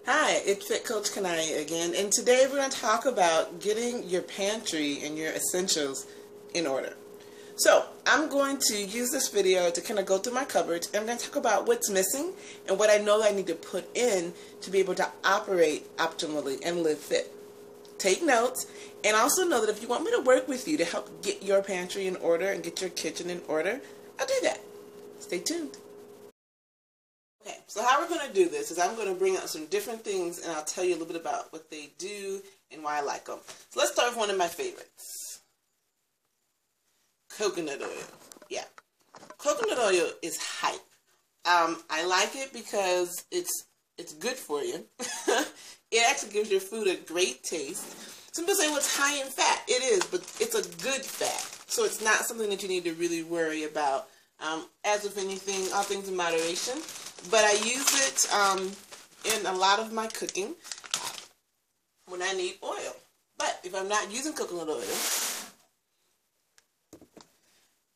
Hi, it's Coach Kania again, and today we're going to talk about getting your pantry and your essentials in order. So, I'm going to use this video to kind of go through my cupboards, and I'm going to talk about what's missing and what I know that I need to put in to be able to operate optimally and live fit. Take notes, and also know that if you want me to work with you to help get your pantry in order and get your kitchen in order, I'll do that. Stay tuned. Okay, so how we're going to do this is I'm going to bring out some different things and I'll tell you a little bit about what they do and why I like them. So let's start with one of my favorites. Coconut oil. Yeah. Coconut oil is hype. I like it because it's good for you. It actually gives your food a great taste. Some people say, well, it's high in fat. It is, but it's a good fat. So it's not something that you need to really worry about. As with anything, all things in moderation. But I use it in a lot of my cooking when I need oil. But if I'm not using coconut oil,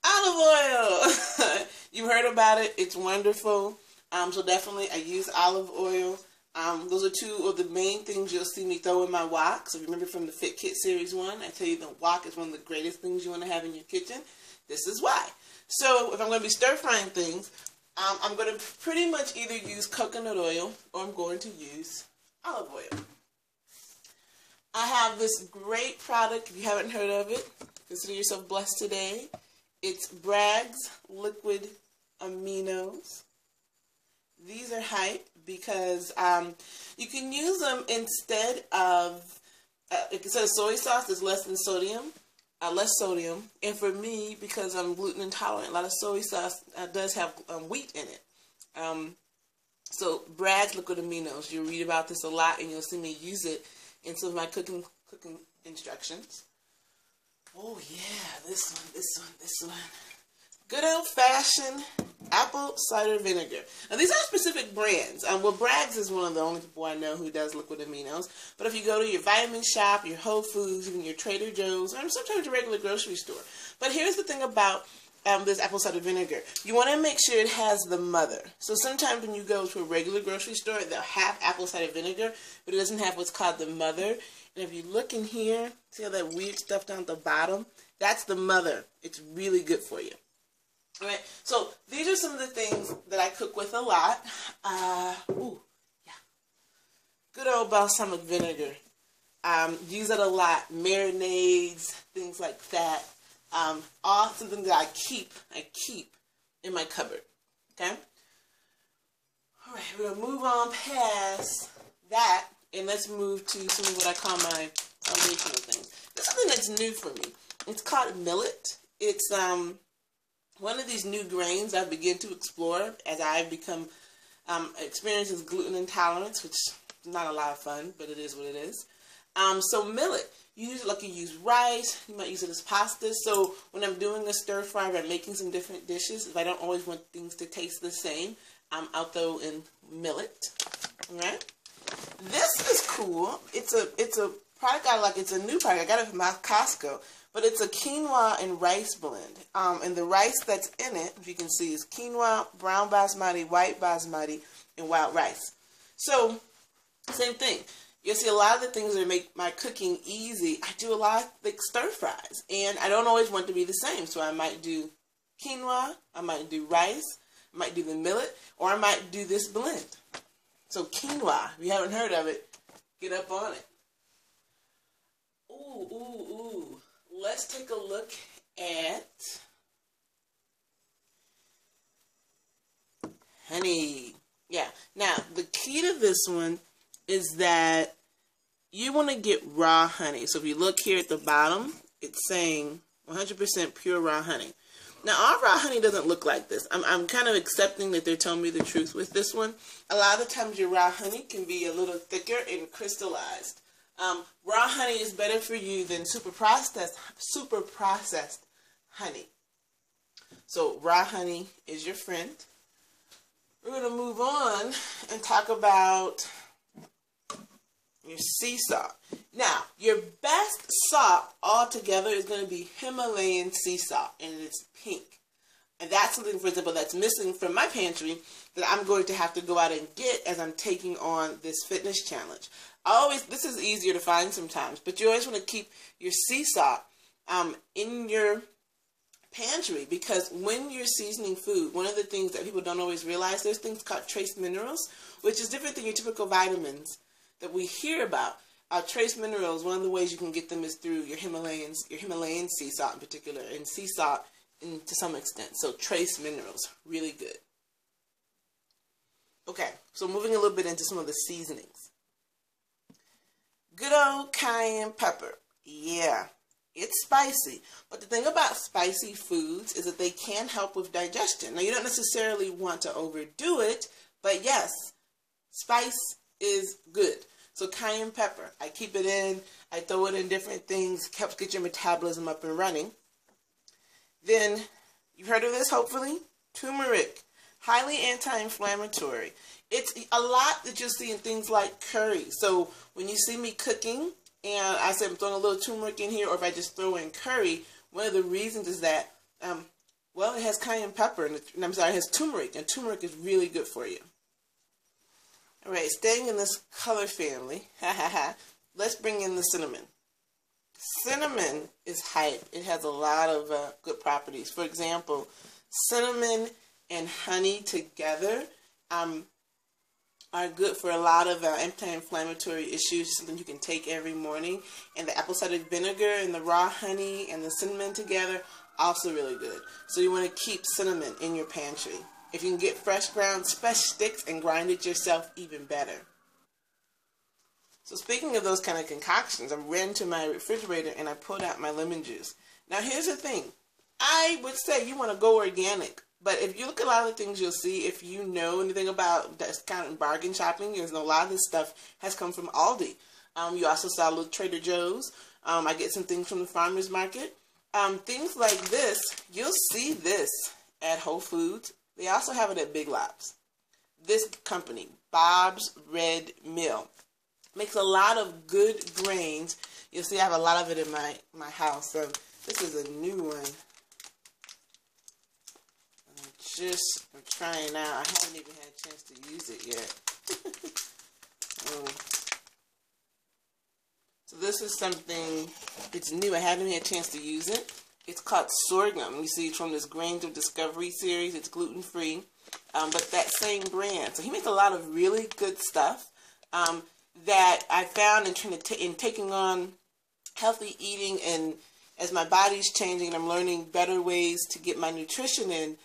olive oil. You've heard about it. It's wonderful. So definitely I use olive oil. Those are two of the main things you'll see me throw in my wok. So remember from the Fit Kit Series 1, I tell you the wok is one of the greatest things you want to have in your kitchen. This is why. So if I'm going to be stir frying things, I'm going to pretty much either use coconut oil or I'm going to use olive oil. I have this great product. If you haven't heard of it, consider yourself blessed today. It's Bragg's Liquid Aminos. These are hype because you can use them instead of soy sauce. There's less sodium, and for me, because I'm gluten intolerant, a lot of soy sauce does have wheat in it. So Bragg's Liquid Aminos, you'll read about this a lot, and you'll see me use it in some of my cooking instructions. Oh yeah, this one. Good old-fashioned apple cider vinegar. Now, these are specific brands. Well, Bragg's is one of the only people I know who does liquid aminos. But if you go to your vitamin shop, your Whole Foods, even your Trader Joe's, or sometimes your regular grocery store. But here's the thing about this apple cider vinegar. You want to make sure it has the mother. So sometimes when you go to a regular grocery store, they'll have apple cider vinegar, but it doesn't have what's called the mother. And if you look in here, see all that weird stuff down at the bottom? That's the mother. It's really good for you. Alright, so these are some of the things that I cook with a lot. Good old balsamic vinegar. Use it a lot. Marinades, things like that. All something that I keep in my cupboard. Okay? Alright, we're going to move on past that, and let's move to some of what I call my foundational things. There's something that's new for me. It's called Millet. It's one of these new grains I begin to explore as I've become experiences gluten intolerance, which is not a lot of fun, but it is what it is. So millet, you use it like you use rice, you might use it as pasta. So when I'm doing a stir fry, or I'm making some different dishes, if I don't always want things to taste the same, I'll throw in millet. Alright? This is cool. It's a product I like. It's a new product. I got it from Costco. But it's a quinoa and rice blend. And the rice that's in it, if you can see, is quinoa, brown basmati, white basmati, and wild rice. So, same thing. You'll see a lot of the things that make my cooking easy. I do a lot of like stir fries. And I don't always want to be the same. So I might do quinoa, I might do rice, I might do the millet, or I might do this blend. So quinoa, if you haven't heard of it, get up on it. Ooh. Let's take a look at honey. Yeah. Now, the key to this one is that you want to get raw honey. So if you look here at the bottom, it's saying 100% pure raw honey. Now, our raw honey doesn't look like this. I'm kind of accepting that they're telling me the truth with this one. A lot of the times your raw honey can be a little thicker and crystallized. Raw honey is better for you than super processed honey. So raw honey is your friend. We're going to move on and talk about your sea salt. Now, your best salt altogether is going to be Himalayan sea salt, and it's pink. And that's something, for example, that's missing from my pantry that I'm going to have to go out and get as I'm taking on this fitness challenge. This is easier to find sometimes, but you always want to keep your sea salt in your pantry, because when you're seasoning food, one of the things that people don't always realize, there's things called trace minerals, which is different than your typical vitamins that we hear about. Trace minerals, one of the ways you can get them is through your Himalayan sea salt in particular, and sea salt to some extent. So trace minerals, really good. Okay, so moving a little bit into some of the seasonings. Good old cayenne pepper. Yeah, it's spicy. But the thing about spicy foods is that they can help with digestion. Now, you don't necessarily want to overdo it, but yes, spice is good. So cayenne pepper, I keep it in, I throw it in different things, helps get your metabolism up and running. Then, you've heard of this, hopefully? Turmeric, highly anti-inflammatory. It's a lot that you'll see in things like curry. So when you see me cooking, and I say I'm throwing a little turmeric in here, or if I just throw in curry, one of the reasons is that, well, it has cayenne pepper, it has turmeric, and turmeric is really good for you. All right, staying in this color family, let's bring in the cinnamon. Cinnamon is hype. It has a lot of good properties. For example, cinnamon and honey together are good for a lot of anti-inflammatory issues, something you can take every morning. And the apple cider vinegar and the raw honey and the cinnamon together, also really good. So you want to keep cinnamon in your pantry. If you can get fresh ground sticks and grind it yourself, even better. So speaking of those kind of concoctions, I ran to my refrigerator and I pulled out my lemon juice. Now here's the thing. I would say you want to go organic. But if you look at a lot of the things you'll see, if you know anything about discount and bargain shopping, a lot of this stuff has come from Aldi. You also saw a little Trader Joe's. I get some things from the farmer's market. Things like this, you'll see this at Whole Foods. They also have it at Big Lots. This company, Bob's Red Mill, makes a lot of good grains. You'll see I have a lot of it in my house. So this is a new one. I'm trying out. I haven't even had a chance to use it yet. So this is something, it's new. I haven't had a chance to use it. It's called sorghum. You see, it's from this Grains of Discovery series. It's gluten-free, but that same brand. So he makes a lot of really good stuff that I found in taking on healthy eating, and as my body's changing and I'm learning better ways to get my nutrition in,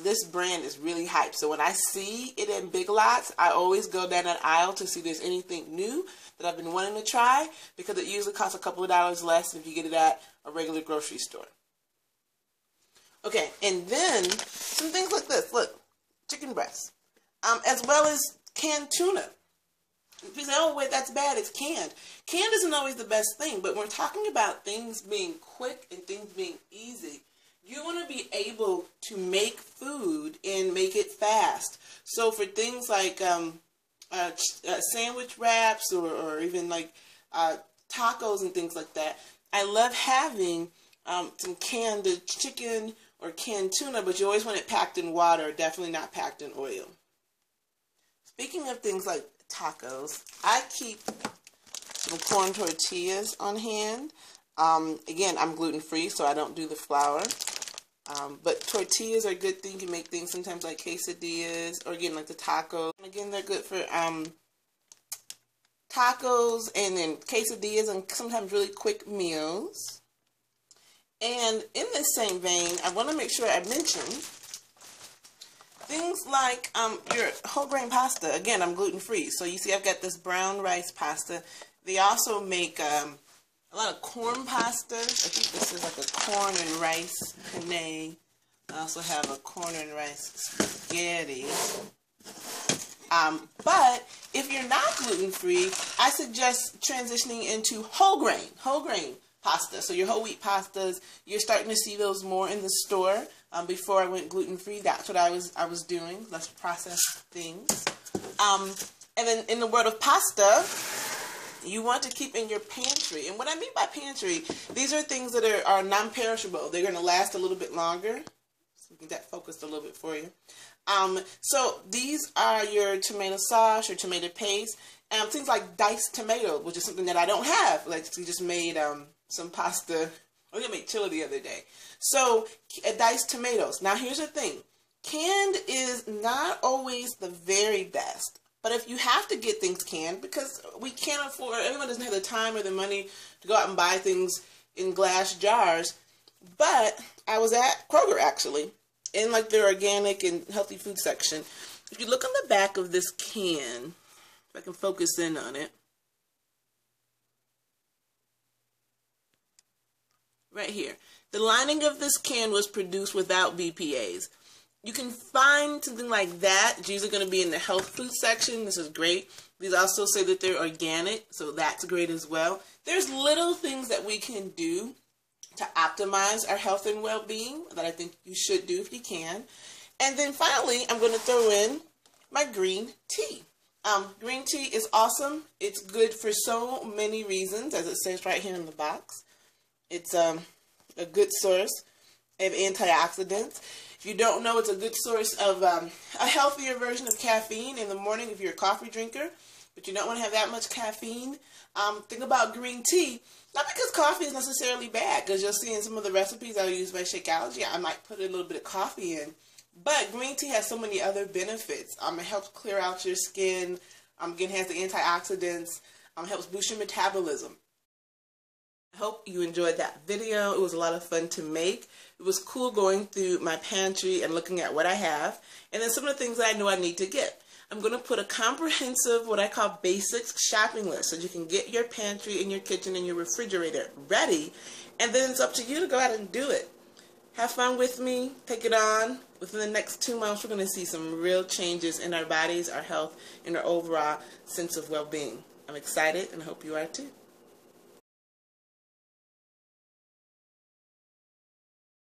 this brand is really hyped. So when I see it in Big Lots, I always go down that aisle to see if there's anything new that I've been wanting to try, because it usually costs a couple of dollars less than if you get it at a regular grocery store. Okay, and then some things like this. Look, chicken breast, as well as canned tuna. If you say, oh, wait, that's bad, it's canned. Canned isn't always the best thing, but when we're talking about things being quick and things being easy, you want to be able to make food and make it fast. So for things like sandwich wraps or even like tacos and things like that, I love having some canned chicken or canned tuna, but you always want it packed in water, definitely not packed in oil. Speaking of things like tacos, I keep some corn tortillas on hand. Again, I'm gluten-free, so I don't do the flour. But tortillas are a good thing. You can make things sometimes like quesadillas, or again, like the tacos. And again, they're good for tacos and then quesadillas and sometimes really quick meals. And in this same vein, I want to make sure I mention things like your whole grain pasta. Again, I'm gluten-free. So you see I've got this brown rice pasta. They also make a lot of corn pasta. I think this is like a corn and rice penne. I also have a corn and rice spaghetti. But if you're not gluten-free, I suggest transitioning into whole grain pasta. So your whole wheat pastas, you're starting to see those more in the store. Before I went gluten-free, that's what I was doing, less processed things. And then in the world of pasta, you want to keep in your pantry. And what I mean by pantry, these are things that are non-perishable. They're going to last a little bit longer. So we can get that focused a little bit for you. So these are your tomato sauce, your tomato paste, and things like diced tomato, which is something that I don't have. Like we just made some pasta. We made chili the other day. So diced tomatoes. Now here's the thing. Canned is not always the very best. But if you have to get things canned, because we can't afford, everyone doesn't have the time or the money to go out and buy things in glass jars. But I was at Kroger actually, in like their organic and healthy food section. If you look on the back of this can, if I can focus in on it. Right here. The lining of this can was produced without BPAs. You can find something like that. It's usually going to be in the health food section. This is great. These also say that they're organic, so that's great as well. There's little things that we can do to optimize our health and well-being that I think you should do if you can. And then finally, I'm going to throw in my green tea. Green tea is awesome. It's good for so many reasons, as it says right here in the box. It's a good source of antioxidants. If you don't know, it's a good source of a healthier version of caffeine in the morning if you're a coffee drinker, but you don't want to have that much caffeine. Think about green tea, not because coffee is necessarily bad, because you'll see in some of the recipes I use by Shakeology, I might put a little bit of coffee in, but green tea has so many other benefits. It helps clear out your skin, again, has the antioxidants, helps boost your metabolism. I hope you enjoyed that video. It was a lot of fun to make. It was cool going through my pantry and looking at what I have, and then some of the things that I know I need to get. I'm going to put a comprehensive, what I call basics shopping list, so you can get your pantry and your kitchen and your refrigerator ready, and then it's up to you to go out and do it. Have fun with me. Take it on. Within the next 2 months, we're going to see some real changes in our bodies, our health, and our overall sense of well-being. I'm excited and I hope you are too.